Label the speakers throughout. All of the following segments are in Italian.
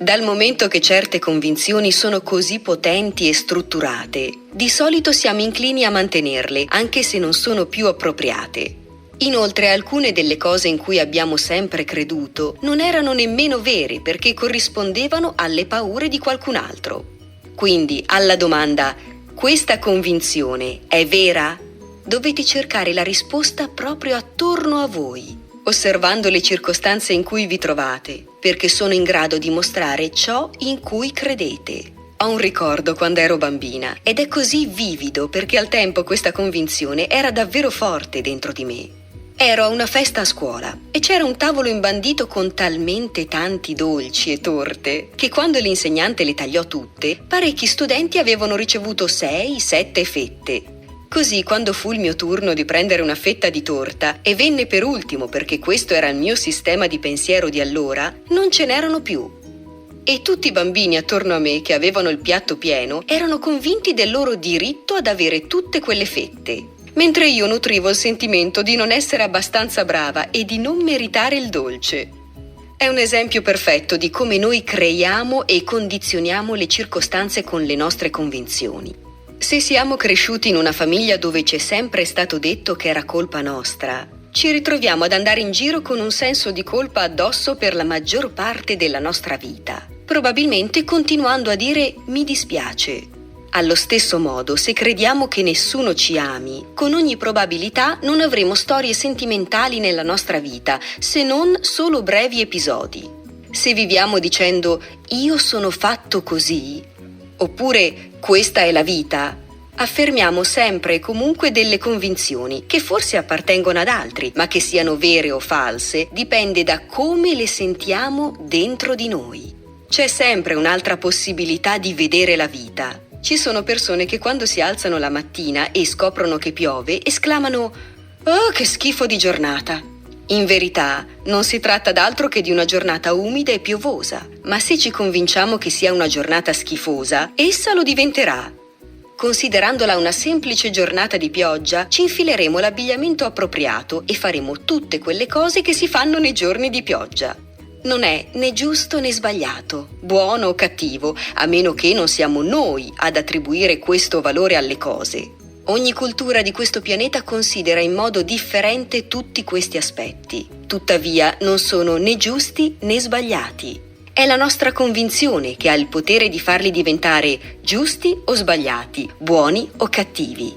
Speaker 1: Dal momento che certe convinzioni sono così potenti e strutturate, di solito siamo inclini a mantenerle, anche se non sono più appropriate. Inoltre, alcune delle cose in cui abbiamo sempre creduto non erano nemmeno vere perché corrispondevano alle paure di qualcun altro. Quindi, alla domanda «Questa convinzione è vera?», dovete cercare la risposta proprio attorno a voi, osservando le circostanze in cui vi trovate, perché sono in grado di mostrare ciò in cui credete. Ho un ricordo quando ero bambina ed è così vivido perché al tempo questa convinzione era davvero forte dentro di me. Ero a una festa a scuola e c'era un tavolo imbandito con talmente tanti dolci e torte che quando l'insegnante le tagliò tutte, parecchi studenti avevano ricevuto 6-7 fette. Così, quando fu il mio turno di prendere una fetta di torta e venne per ultimo perché questo era il mio sistema di pensiero di allora, non ce n'erano più. E tutti i bambini attorno a me che avevano il piatto pieno erano convinti del loro diritto ad avere tutte quelle fette, mentre io nutrivo il sentimento di non essere abbastanza brava e di non meritare il dolce. È un esempio perfetto di come noi creiamo e condizioniamo le circostanze con le nostre convinzioni. Se siamo cresciuti in una famiglia dove c'è sempre stato detto che era colpa nostra, ci ritroviamo ad andare in giro con un senso di colpa addosso per la maggior parte della nostra vita, probabilmente continuando a dire «mi dispiace». Allo stesso modo, se crediamo che nessuno ci ami, con ogni probabilità non avremo storie sentimentali nella nostra vita, se non solo brevi episodi. Se viviamo dicendo «io sono fatto così», oppure «questa è la vita», affermiamo sempre e comunque delle convinzioni che forse appartengono ad altri, ma che siano vere o false dipende da come le sentiamo dentro di noi. C'è sempre un'altra possibilità di vedere la vita. Ci sono persone che quando si alzano la mattina e scoprono che piove esclamano «Oh, che schifo di giornata!». In verità non si tratta d'altro che di una giornata umida e piovosa, ma se ci convinciamo che sia una giornata schifosa, essa lo diventerà. Considerandola una semplice giornata di pioggia, ci infileremo l'abbigliamento appropriato e faremo tutte quelle cose che si fanno nei giorni di pioggia. Non è né giusto né sbagliato, buono o cattivo, a meno che non siamo noi ad attribuire questo valore alle cose. Ogni cultura di questo pianeta considera in modo differente tutti questi aspetti. Tuttavia, non sono né giusti né sbagliati. È la nostra convinzione che ha il potere di farli diventare giusti o sbagliati, buoni o cattivi.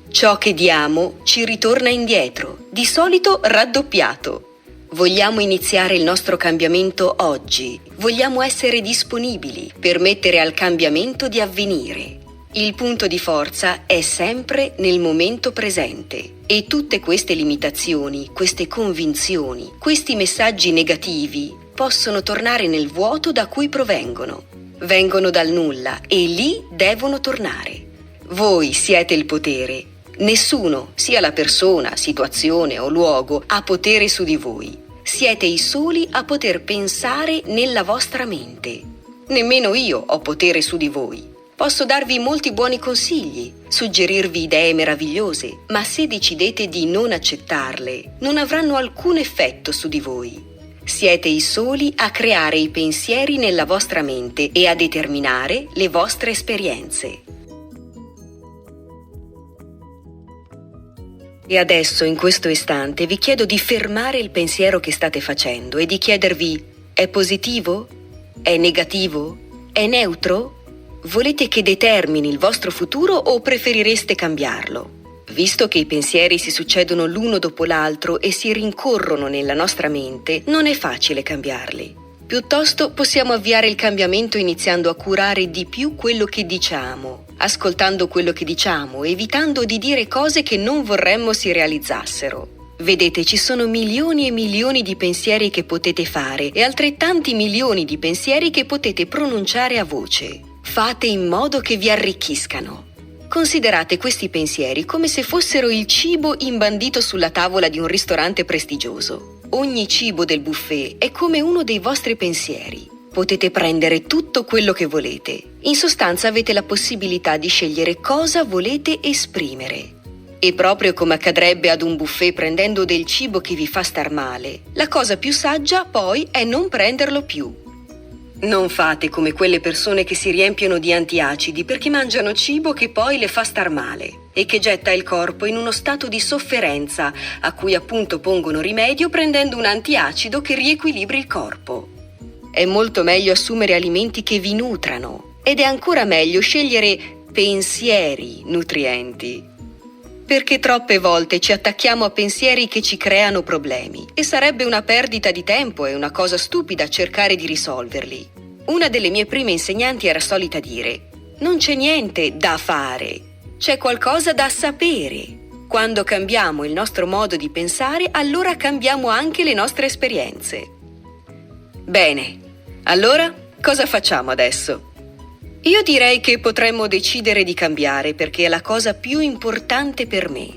Speaker 1: Ciò che diamo ci ritorna indietro, di solito raddoppiato. Vogliamo iniziare il nostro cambiamento oggi. Vogliamo essere disponibili, permettere al cambiamento di avvenire. Il punto di forza è sempre nel momento presente. E tutte queste limitazioni, queste convinzioni, questi messaggi negativi possono tornare nel vuoto da cui provengono. Vengono dal nulla e lì devono tornare. Voi siete il potere. Nessuno, sia la persona, situazione o luogo, ha potere su di voi. Siete i soli a poter pensare nella vostra mente. Nemmeno io ho potere su di voi. Posso darvi molti buoni consigli, suggerirvi idee meravigliose, ma se decidete di non accettarle, non avranno alcun effetto su di voi. Siete i soli a creare i pensieri nella vostra mente e a determinare le vostre esperienze. E adesso, in questo istante, vi chiedo di fermare il pensiero che state facendo e di chiedervi: è positivo? È negativo? È neutro? Volete che determini il vostro futuro o preferireste cambiarlo? Visto che i pensieri si succedono l'uno dopo l'altro e si rincorrono nella nostra mente, non è facile cambiarli. Piuttosto possiamo avviare il cambiamento iniziando a curare di più quello che diciamo, ascoltando quello che diciamo, evitando di dire cose che non vorremmo si realizzassero. Vedete, ci sono milioni e milioni di pensieri che potete fare e altrettanti milioni di pensieri che potete pronunciare a voce. Fate in modo che vi arricchiscano. Considerate questi pensieri come se fossero il cibo imbandito sulla tavola di un ristorante prestigioso. Ogni cibo del buffet è come uno dei vostri pensieri. Potete prendere tutto quello che volete. In sostanza avete la possibilità di scegliere cosa volete esprimere. E proprio come accadrebbe ad un buffet prendendo del cibo che vi fa star male, la cosa più saggia poi è non prenderlo più. Non fate come quelle persone che si riempiono di antiacidi perché mangiano cibo che poi le fa star male e che getta il corpo in uno stato di sofferenza a cui appunto pongono rimedio prendendo un antiacido che riequilibri il corpo. È molto meglio assumere alimenti che vi nutrano ed è ancora meglio scegliere pensieri nutrienti. Perché troppe volte ci attacchiamo a pensieri che ci creano problemi e sarebbe una perdita di tempo e una cosa stupida cercare di risolverli. Una delle mie prime insegnanti era solita dire: non c'è niente da fare, c'è qualcosa da sapere. Quando cambiamo il nostro modo di pensare, allora cambiamo anche le nostre esperienze. Bene, allora cosa facciamo adesso? Io direi che potremmo decidere di cambiare perché è la cosa più importante per me.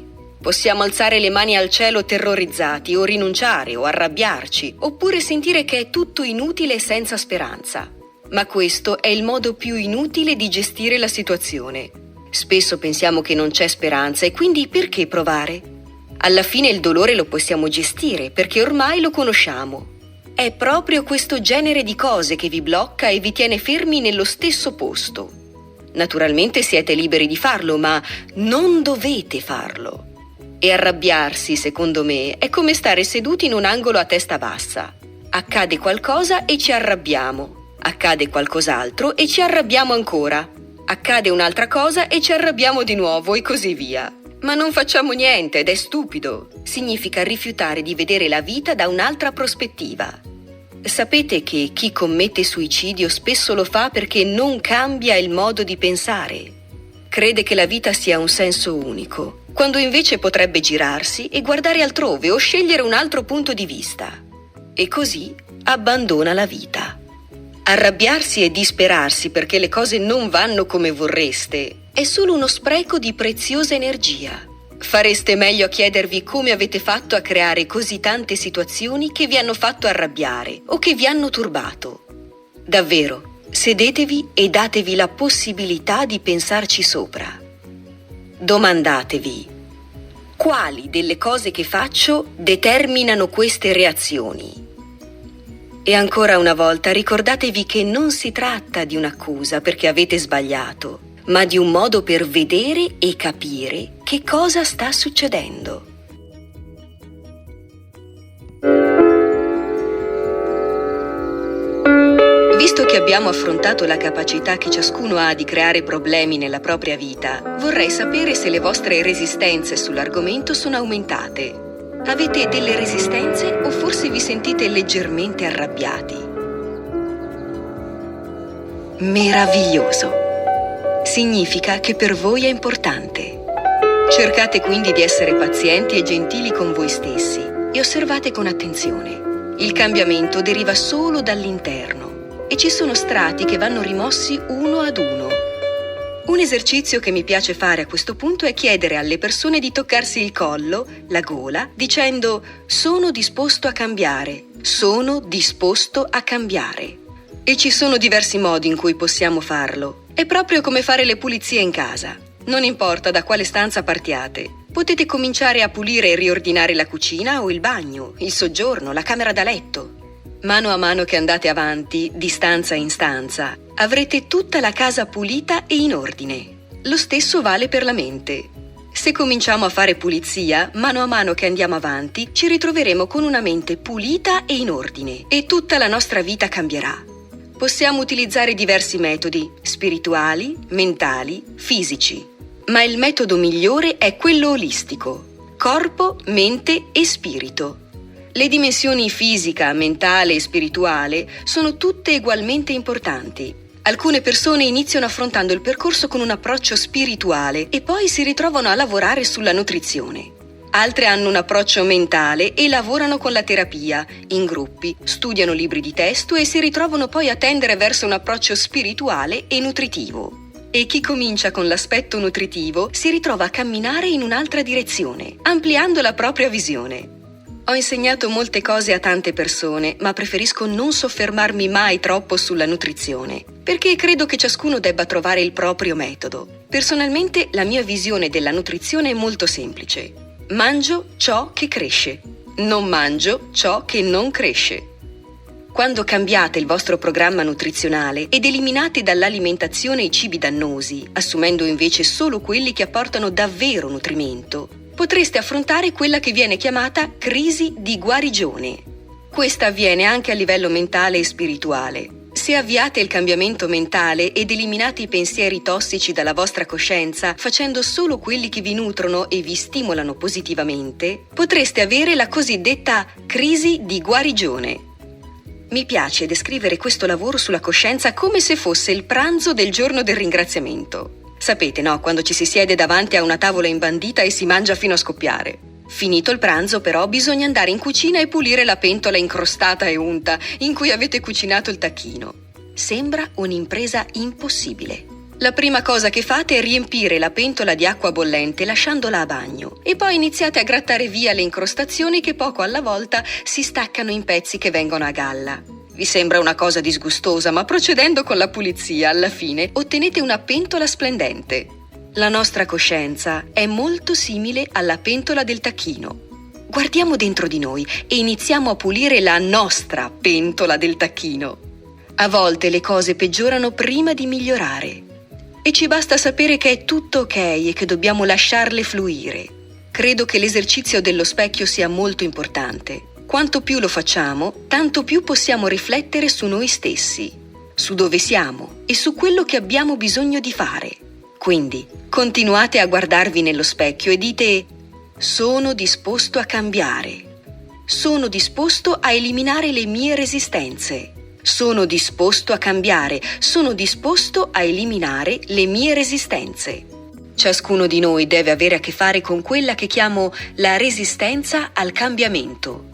Speaker 1: Possiamo alzare le mani al cielo terrorizzati o rinunciare o arrabbiarci oppure sentire che è tutto inutile e senza speranza. Ma questo è il modo più inutile di gestire la situazione. Spesso pensiamo che non c'è speranza e quindi perché provare? Alla fine il dolore lo possiamo gestire perché ormai lo conosciamo. È proprio questo genere di cose che vi blocca e vi tiene fermi nello stesso posto. Naturalmente siete liberi di farlo, ma non dovete farlo. E arrabbiarsi, secondo me, è come stare seduti in un angolo a testa bassa. Accade qualcosa e ci arrabbiamo. Accade qualcos'altro e ci arrabbiamo ancora. Accade un'altra cosa e ci arrabbiamo di nuovo e così via. Ma non facciamo niente ed è stupido. Significa rifiutare di vedere la vita da un'altra prospettiva. Sapete che chi commette suicidio spesso lo fa perché non cambia il modo di pensare. Crede che la vita sia un senso unico, quando invece potrebbe girarsi e guardare altrove o scegliere un altro punto di vista. E così abbandona la vita. Arrabbiarsi e disperarsi perché le cose non vanno come vorreste è solo uno spreco di preziosa energia. Fareste meglio a chiedervi come avete fatto a creare così tante situazioni che vi hanno fatto arrabbiare o che vi hanno turbato. Davvero, sedetevi e datevi la possibilità di pensarci sopra. Domandatevi: quali delle cose che faccio determinano queste reazioni? E ancora una volta ricordatevi che non si tratta di un'accusa perché avete sbagliato, ma di un modo per vedere e capire che cosa sta succedendo. Visto che abbiamo affrontato la capacità che ciascuno ha di creare problemi nella propria vita, vorrei sapere se le vostre resistenze sull'argomento sono aumentate. Avete delle resistenze o forse vi sentite leggermente arrabbiati? Meraviglioso! Significa che per voi è importante. Cercate quindi di essere pazienti e gentili con voi stessi e osservate con attenzione. Il cambiamento deriva solo dall'interno e ci sono strati che vanno rimossi uno ad uno. Un esercizio che mi piace fare a questo punto è chiedere alle persone di toccarsi il collo, la gola, dicendo: sono disposto a cambiare, sono disposto a cambiare. E ci sono diversi modi in cui possiamo farlo. È proprio come fare le pulizie in casa. Non importa da quale stanza partiate. Potete cominciare a pulire e riordinare la cucina o il bagno, il soggiorno, la camera da letto. Mano a mano che andate avanti, di stanza in stanza, avrete tutta la casa pulita e in ordine. Lo stesso vale per la mente. Se cominciamo a fare pulizia, mano a mano che andiamo avanti, ci ritroveremo con una mente pulita e in ordine e tutta la nostra vita cambierà. Possiamo utilizzare diversi metodi, spirituali, mentali, fisici. Ma il metodo migliore è quello olistico: corpo, mente e spirito. Le dimensioni fisica, mentale e spirituale sono tutte ugualmente importanti. Alcune persone iniziano affrontando il percorso con un approccio spirituale e poi si ritrovano a lavorare sulla nutrizione. Altre hanno un approccio mentale e lavorano con la terapia, in gruppi, studiano libri di testo e si ritrovano poi a tendere verso un approccio spirituale e nutritivo. E chi comincia con l'aspetto nutritivo si ritrova a camminare in un'altra direzione, ampliando la propria visione. Ho insegnato molte cose a tante persone, ma preferisco non soffermarmi mai troppo sulla nutrizione, perché credo che ciascuno debba trovare il proprio metodo. Personalmente, la mia visione della nutrizione è molto semplice. Mangio ciò che cresce, non mangio ciò che non cresce. Quando cambiate il vostro programma nutrizionale ed eliminate dall'alimentazione i cibi dannosi, assumendo invece solo quelli che apportano davvero nutrimento, potreste affrontare quella che viene chiamata crisi di guarigione. Questa avviene anche a livello mentale e spirituale. Se avviate il cambiamento mentale ed eliminate i pensieri tossici dalla vostra coscienza, facendo solo quelli che vi nutrono e vi stimolano positivamente, potreste avere la cosiddetta crisi di guarigione. Mi piace descrivere questo lavoro sulla coscienza come se fosse il pranzo del giorno del ringraziamento. Sapete, no? Quando ci si siede davanti a una tavola imbandita e si mangia fino a scoppiare. Finito il pranzo, però, bisogna andare in cucina e pulire la pentola incrostata e unta in cui avete cucinato il tacchino. Sembra un'impresa impossibile. La prima cosa che fate è riempire la pentola di acqua bollente lasciandola a bagno e poi iniziate a grattare via le incrostazioni che poco alla volta si staccano in pezzi che vengono a galla. Vi sembra una cosa disgustosa, ma procedendo con la pulizia, alla fine ottenete una pentola splendente. La nostra coscienza è molto simile alla pentola del tacchino. Guardiamo dentro di noi e iniziamo a pulire la nostra pentola del tacchino. A volte le cose peggiorano prima di migliorare. E ci basta sapere che è tutto ok e che dobbiamo lasciarle fluire. Credo che l'esercizio dello specchio sia molto importante. Quanto più lo facciamo, tanto più possiamo riflettere su noi stessi, su dove siamo e su quello che abbiamo bisogno di fare. Quindi, continuate a guardarvi nello specchio e dite: sono disposto a cambiare. Sono disposto a eliminare le mie resistenze. Sono disposto a cambiare, sono disposto a eliminare le mie resistenze. Ciascuno di noi deve avere a che fare con quella che chiamo la resistenza al cambiamento.